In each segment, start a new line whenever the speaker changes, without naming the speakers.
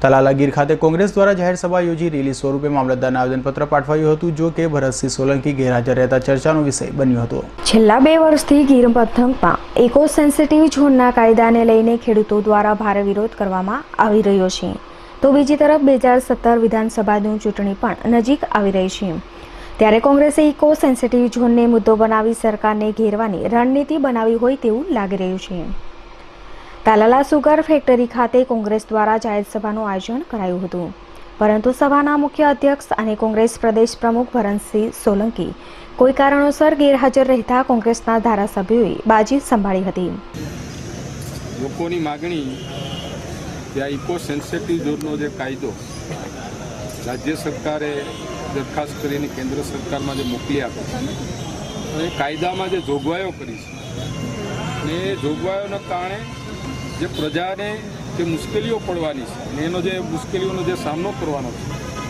તાલાલા ગીર ખાતે કોંગ્રેસ દ્વારા જાહેર સભા યોજી રિલીઝ સ્વરૂપે મામલતદારને આવેદનપત્ર પાઠવાયું હતું, જો કે ભરતસિંહ સોલંકી ગેરહાજર રહેતા ચર્ચાનો વિષય બન્યો હતો।
છેલ્લા 2 વર્ષથી ગીર પંથકમાં ઇકો સેન્સિટિવ ઝોનના કાયદાને લઈને ખેડૂતો દ્વારા ભારે વિરોધ કરવામાં આવી રહ્યો છે, તો બીજી તરફ 2017 વિધાનસભાની ચૂંટણી પણ નજીક આવી રહી છે, ત્યારે કોંગ્રેસે ઇકો સેન્સિટિવ ઝોનને મુદ્દો બનાવી સરકારને ઘેરવાની રણનીતિ બનાવી હોય તેવું લાગી રહ્યું છે। તાલાલા સુગર ફેક્ટરી ખાતે કોંગ્રેસ દ્વારા જાહેર સભાનું આયોજન કરાયું હતું, પરંતુ સભાના મુખ્ય અધ્યક્ષ અને કોંગ્રેસ પ્રદેશ પ્રમુખ ભરતસિંહ સોલંકી કોઈ કારણોસર ગેરહાજર રહેતા કોંગ્રેસના ધારાસભ્યોએ બાજી સંભાળી હતી।
લોકોની માગણી કે આ ઇકો સેન્સિટિવ ઝોનનો જે કાયદો રાજ્ય સરકારે દરખાસ્ત કરીને કેન્દ્ર સરકારમાં જે મોકલી આપી છે અને કાયદામાં જે જોગવાઈઓ કરી છે અને એ જોગવાઈઓના કારણે જે પ્રજાને જે મુશ્કેલીઓ પડવાની છે અને એનો જે મુશ્કેલીઓનો જે સામનો કરવાનો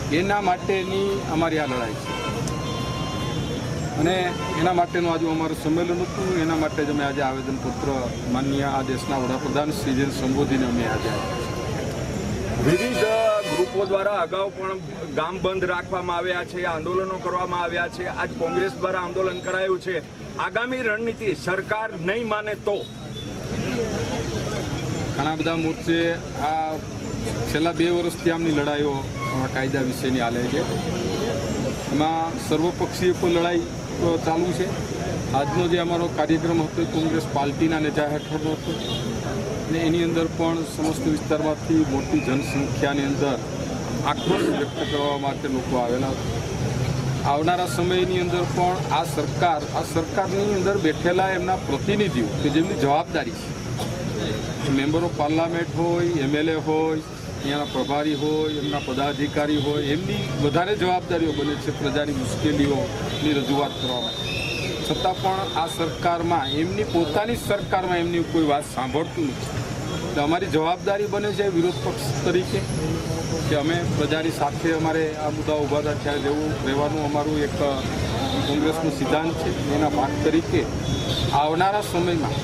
છે એના માટેની અમારી આ લડાઈ છે અને એના માટેનું આજે અમારું સંમેલન હતું। એના માટે જ અમે આજે આવેદનપત્ર માનનીય આ દેશના વડાપ્રધાનશ્રીને સંબોધીને અમે આજે
વિવિધ ગ્રુપો દ્વારા અગાઉ પણ ગામ બંધ રાખવામાં આવ્યા છે, આંદોલનો કરવામાં આવ્યા છે, આજ કોંગ્રેસ દ્વારા આંદોલન કરાયું છે। આગામી રણનીતિ સરકાર નહીં માને તો
ઘણા બધા મોરચે આ છેલ્લા 2 વર્ષથી આમની લડાઈઓ કાયદા વિશેની હાલે છે, એમાં સર્વપક્ષીય કોઈ લડાઈ ચાલુ છે। આજનો જે અમારો કાર્યક્રમ હતો એ કોંગ્રેસ પાર્ટીના નેજા હેઠળનો હતો અને એની અંદર પણ સમસ્ત વિસ્તારમાંથી મોટી જનસંખ્યાની અંદર આક્રોશ વ્યક્ત કરવા માટે લોકો આવેલા હતા। આવનારા સમયની અંદર પણ આ સરકારની અંદર બેઠેલા એમના પ્રતિનિધિઓ કે જેમની જવાબદારી છે, મેમ્બર ઓફ પાર્લામેન્ટ હોય, MLA હોય, અહીંયાના પ્રભારી હોય, એમના પદાધિકારી હોય, એમની વધારે જવાબદારીઓ બને છે પ્રજાની મુશ્કેલીઓની રજૂઆત કરવામાં, છતાં પણ આ સરકારમાં એમની પોતાની સરકારમાં એમની કોઈ વાત સાંભળતું નથી। એટલે અમારી જવાબદારી બને છે વિરોધ પક્ષ તરીકે કે અમે પ્રજાની સાથે અમારે આ મુદ્દા ઊભા થાય ત્યારે જેવું રહેવાનું અમારું એક કોંગ્રેસનો સિદ્ધાંત છે। એના ભાગ તરીકે આવનારા સમયમાં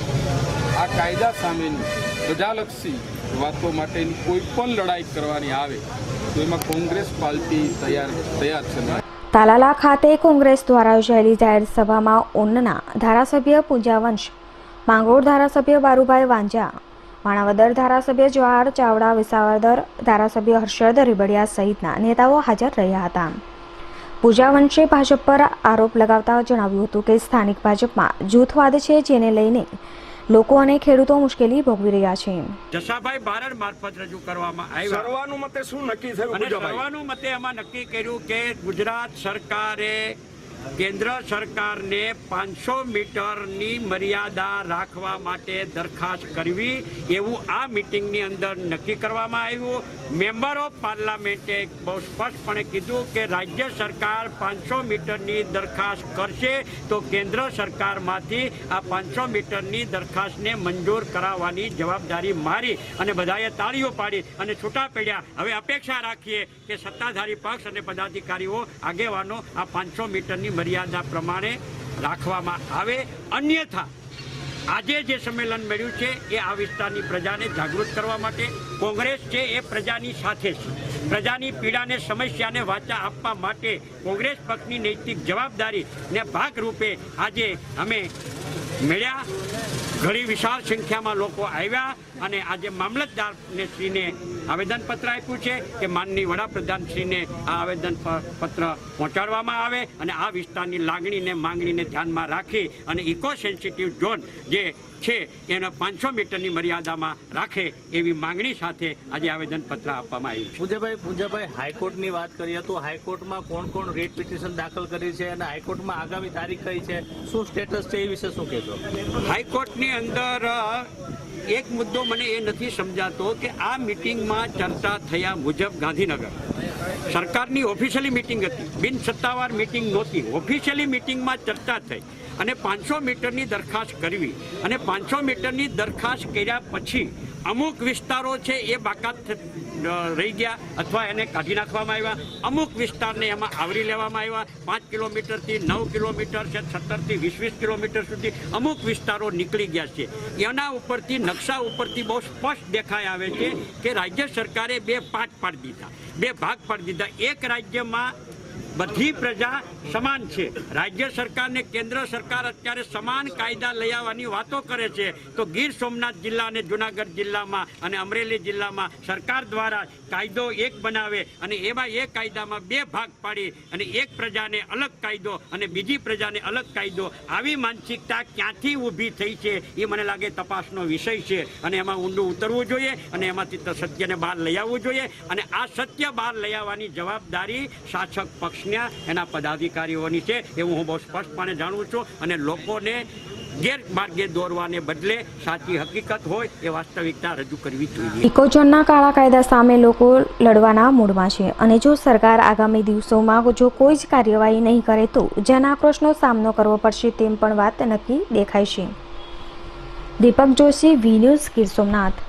આ કાયદા સામેની પ્રજાલક્ષી વાતો માટેની કોઈ પણ લડાઈ કરવાની આવે તો એમાં કોંગ્રેસ પાર્ટી તૈયાર છે।
તાલાલા ખાતે કોંગ્રેસ દ્વારા યોજાયેલી જાહેર સભામાં ઊનના ધારાસભ્ય પૂજા વંશ, માંગરોળ ધારાસભ્ય બારુભાઈ વાંજા, માણાવદર ધારાસભ્ય જવાહર ચાવડા, વિસાવદર ધારાસભ્ય હર્ષદ રીબડિયા સહિતના નેતાઓ હાજર રહ્યા હતા। પૂજા વંશે ભાજપ પર આરોપ લગાવતા જણાવ્યું હતું કે સ્થાનિક ભાજપમાં જૂથવાદ છે, જેને લઈને લોકો અને ખેડૂતો મુશ્કેલી ભોગવી રહ્યા છે।
જસાભાઈ બારડ મારફત રજૂ કરવામાં આવ્યા।
સર્વાનુમતે શું નક્કી થયું?
અને સર્વાનુમતે એમાં નક્કી કર્યું કે ગુજરાત સરકારે કેન્દ્ર સરકારને 500 મીટરની મર્યાદા રાખવા માટે દરખાસ્ત કરવી એવું આ મિટિંગની અંદર નક્કી કરવામાં આવ્યું। મેમ્બર ઓફ પાર્લામેન્ટે બહુ સ્પષ્ટપણે કીધું કે રાજ્ય સરકાર 500 મીટરની દરખાસ્ત કરશે તો કેન્દ્ર સરકારમાંથી આ 500 મીટરની દરખાસ્તને મંજૂર કરાવવાની જવાબદારી મારી અને બધાએ તાળીઓ પાડી અને છૂટા પડ્યા। હવે અપેક્ષા રાખીએ કે સત્તાધારી પક્ષ અને પદાધિકારીઓ આગેવાનો આ 500 મીટરની મર્યાદા પ્રમાણે રાખવામાં આવે, અન્યથા આજે જે સંમેલન મળ્યું છે એ આ વિસ્તારની પ્રજાને જાગૃત કરવા માટે કોંગ્રેસ છે એ પ્રજાની સાથે છે। પ્રજાની પીડાને સમસ્યાને વાચા આપવા માટે કોંગ્રેસ પક્ષની નૈતિક જવાબદારીને ભાગરૂપે આજે અમે મળ્યા। ઘણી વિશાળ સંખ્યામાં લોકો આવ્યા અને આજે મામલતદારને શ્રીને આવેદનપત્ર આપ્યું છે કે માનનીય વડાપ્રધાનશ્રીને આ આવેદનપત્ર પહોંચાડવામાં આવે અને આ વિસ્તારની લાગણીને માંગણીને ધ્યાનમાં રાખી અને ઇકો સેન્સિટિવ ઝોન જે છે એને 500 મીટરની મર્યાદામાં રાખે એવી માંગણી સાથે આજે આવેદનપત્ર આપવામાં આવ્યું છે।
પૂજાભાઈ હાઈકોર્ટની વાત કરીએ તો હાઈકોર્ટમાં કોણ રેટ પિટિશન દાખલ કરી છે અને હાઈકોર્ટમાં આગામી તારીખ કઈ છે, શું સ્ટેટસ છે, એ વિશે શું કહેશો?
હાઈકોર્ટની અંદર એક મુદ્દો મને એ નથી સમજાતો કે આ મિટિંગમાં ચર્ચા થયા મુજબ ગાંધીનગર સરકારની ઓફિશિયલી મિટિંગ હતી, બિન સત્તાવાર મિટિંગ નહોતી, ઓફિશિયલી મિટિંગમાં ચર્ચા થઈ અને 500 મીટરની દરખાસ્ત કરવી અને 500 મીટરની દરખાસ્ત કર્યા પછી અમુક વિસ્તારો છે એ બાકાત રહી ગયા અથવા એને કાઢી નાખવામાં આવ્યા. અમુક વિસ્તારને એમાં આવરી લેવામાં આવ્યા. 5 કિલોમીટરથી 9 કિલોમીટર છે, 17થી 20 કિલોમીટર સુધી અમુક વિસ્તારો નીકળી ગયા છે. એના ઉપરથી નકશા ઉપરથી બહુ સ્પષ્ટ દેખાઈ આવે છે કે રાજ્ય સરકારે 2 ભાગ પાડી દીધા. 2 ભાગ પાડી દીધા. એક રાજ્યમાં બધી પ્રજા સમાન છે. રાજ્ય સરકાર ને કેન્દ્ર સરકાર અત્યારે સમાન કાયદા લઈ આવવાની વાતો કરે છે, તો ગીર સોમનાથ જિલ્લા અને જુનાગઢ જિલ્લામાં અને અમરેલી જિલ્લામાં સરકાર દ્વારા કાયદો એક બનાવે અને એમાં એ કાયદામાં 2 ભાગ પાડી અને એક પ્રજાને અલગ કાયદો અને બીજી પ્રજાને અલગ કાયદો, આવી માનસિકતા ક્યાંથી ઊભી થઈ છે એ મને લાગે તપાસનો વિષય છે અને એમાં ઊંડું ઉતરવું જોઈએ અને એમાંથી સત્યને બહાર લઈ આવવું જોઈએ. અને આ સત્ય બહાર લઈ આવવાની જવાબદારી શાસક પક્ષના એના પદાધિકારીઓની છે એવું હું બહુ સ્પષ્ટપણે જાણું છું. અને લોકોને ગેરમાર્ગે દોરવાને બદલે સાચી હકીકત હોય એ વાસ્તવિકતા રજૂ કરવી જોઈએ.
ઇકોઝોનના કાળા કાયદા સામે લોકો લડવાના મૂડમાં છે અને જો સરકાર આગામી દિવસોમાં જો કોઈ જ કાર્યવાહી નહીં કરે તો જનાક્રોશનો સામનો કરવો પડશે તેમ પણ વાત નક્કી દેખાય છે. દીપક જોશી, વી ન્યૂઝ, ગીર સોમનાથ.